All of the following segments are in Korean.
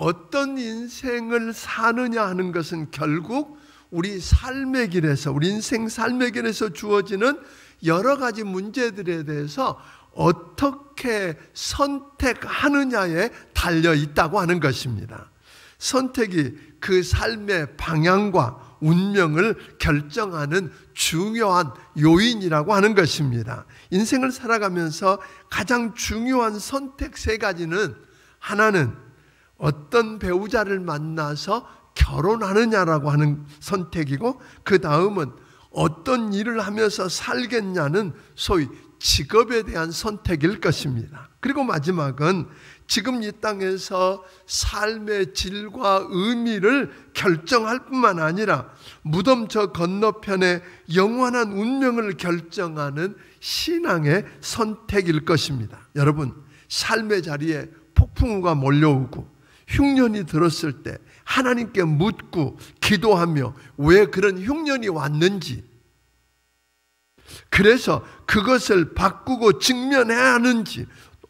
어떤 인생을 사느냐 하는 것은 결국 우리 삶의 길에서, 우리 인생 삶의 길에서 주어지는 여러 가지 문제들에 대해서 어떻게 선택하느냐에 달려 있다고 하는 것입니다. 선택이 그 삶의 방향과 운명을 결정하는 중요한 요인이라고 하는 것입니다. 인생을 살아가면서 가장 중요한 선택 세 가지는, 하나는 어떤 배우자를 만나서 결혼하느냐라고 하는 선택이고, 그 다음은 어떤 일을 하면서 살겠냐는 소위 직업에 대한 선택일 것입니다. 그리고 마지막은 지금 이 땅에서 삶의 질과 의미를 결정할 뿐만 아니라 무덤 저 건너편에 영원한 운명을 결정하는 신앙의 선택일 것입니다. 여러분, 삶의 자리에 폭풍우가 몰려오고 흉년이 들었을 때 하나님께 묻고 기도하며 왜 그런 흉년이 왔는지, 그래서 그것을 바꾸고 직면해야 하는지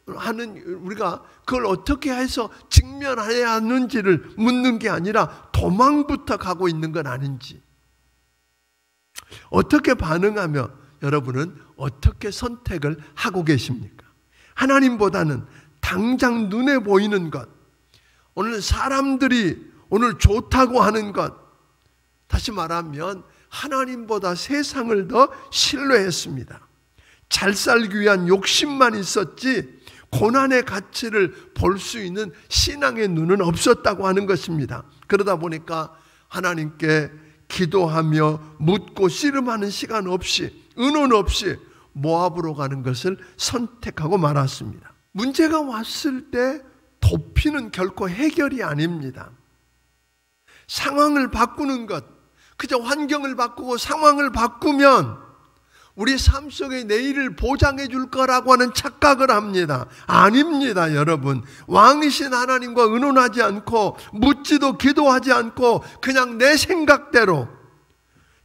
하는, 우리가 그걸 어떻게 해서 직면해야 하는지를 묻는 게 아니라 도망부터 가고 있는 건 아닌지, 어떻게 반응하며 여러분은 어떻게 선택을 하고 계십니까? 하나님보다는 당장 눈에 보이는 것, 오늘 사람들이 오늘 좋다고 하는 것, 다시 말하면 하나님보다 세상을 더 신뢰했습니다. 잘 살기 위한 욕심만 있었지 고난의 가치를 볼 수 있는 신앙의 눈은 없었다고 하는 것입니다. 그러다 보니까 하나님께 기도하며 묻고 씨름하는 시간 없이, 의논 없이 모압으로 가는 것을 선택하고 말았습니다. 문제가 왔을 때 도피는 결코 해결이 아닙니다. 상황을 바꾸는 것, 그저 환경을 바꾸고 상황을 바꾸면 우리 삶 속의 내일을 보장해 줄 거라고 하는 착각을 합니다. 아닙니다, 여러분. 왕이신 하나님과 의논하지 않고 묻지도 기도하지 않고 그냥 내 생각대로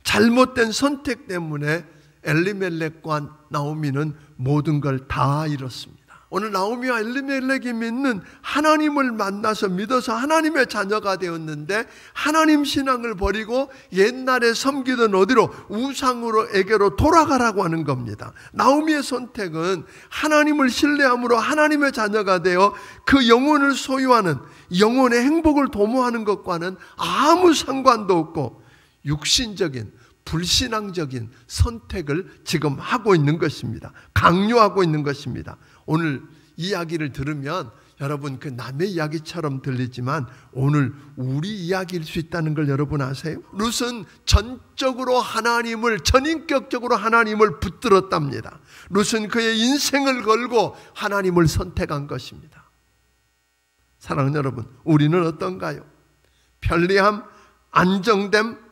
잘못된 선택 때문에 엘리멜렉과 나오미는 모든 걸 다 잃었습니다. 오늘 나오미와 엘리멜렉이 믿는 하나님을 만나서 믿어서 하나님의 자녀가 되었는데, 하나님 신앙을 버리고 옛날에 섬기던 어디로, 우상으로에게로 돌아가라고 하는 겁니다. 나오미의 선택은 하나님을 신뢰함으로 하나님의 자녀가 되어 그 영혼을 소유하는, 영혼의 행복을 도모하는 것과는 아무 상관도 없고 육신적인, 불신앙적인 선택을 지금 하고 있는 것입니다. 강요하고 있는 것입니다. 오늘 이야기를 들으면 여러분 그 남의 이야기처럼 들리지만 오늘 우리 이야기일 수 있다는 걸 여러분 아세요? 룻은 전적으로 하나님을, 전인격적으로 하나님을 붙들었답니다. 룻은 그의 인생을 걸고 하나님을 선택한 것입니다. 사랑하는 여러분, 우리는 어떤가요? 편리함, 안정됨,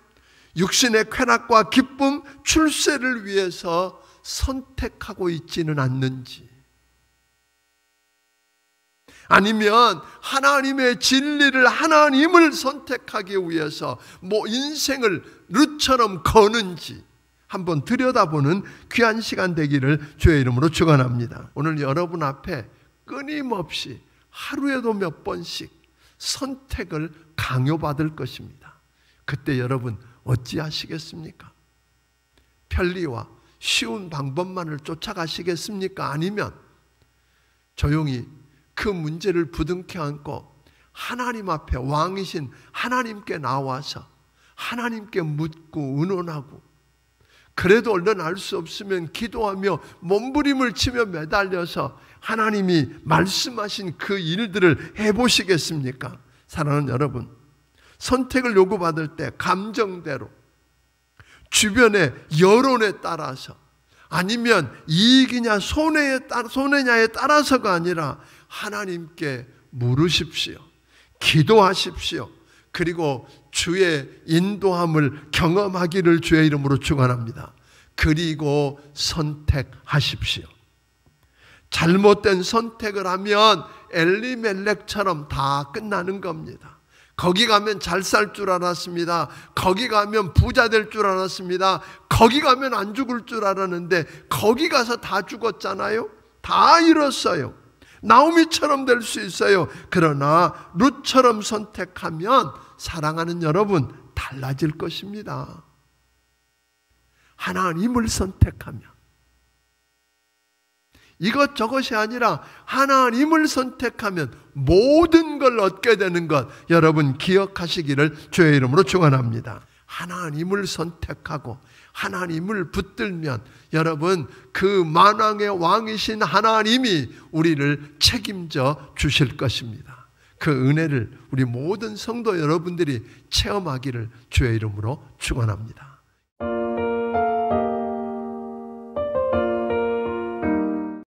육신의 쾌락과 기쁨, 출세를 위해서 선택하고 있지는 않는지, 아니면 하나님의 진리를, 하나님을 선택하기 위해서 인생을 룻처럼 거는지 한번 들여다보는 귀한 시간 되기를 주의 이름으로 축원합니다. 오늘 여러분 앞에 끊임없이 하루에도 몇 번씩 선택을 강요받을 것입니다. 그때 여러분 어찌하시겠습니까? 편리와 쉬운 방법만을 쫓아가시겠습니까? 아니면 조용히 그 문제를 부둥켜 안고 하나님 앞에, 왕이신 하나님께 나와서 하나님께 묻고 의논하고, 그래도 얼른 알 수 없으면 기도하며 몸부림을 치며 매달려서 하나님이 말씀하신 그 일들을 해보시겠습니까? 사랑하는 여러분, 선택을 요구받을 때 감정대로, 주변의 여론에 따라서, 아니면 이익이냐 손해냐에 따라서가 아니라 하나님께 물으십시오. 기도하십시오. 그리고 주의 인도함을 경험하기를 주의 이름으로 축원합니다. 그리고 선택하십시오. 잘못된 선택을 하면 엘리멜렉처럼 다 끝나는 겁니다. 거기 가면 잘 살 줄 알았습니다. 거기 가면 부자 될 줄 알았습니다. 거기 가면 안 죽을 줄 알았는데 거기 가서 다 죽었잖아요. 다 잃었어요. 나오미처럼 될 수 있어요. 그러나 룻처럼 선택하면 사랑하는 여러분 달라질 것입니다. 하나님을 선택하면, 이것저것이 아니라 하나님을 선택하면 모든 걸 얻게 되는 것, 여러분 기억하시기를 주의 이름으로 축원합니다. 하나님을 선택하고 하나님을 붙들면 여러분 그 만왕의 왕이신 하나님이 우리를 책임져 주실 것입니다. 그 은혜를 우리 모든 성도 여러분들이 체험하기를 주의 이름으로 축원합니다.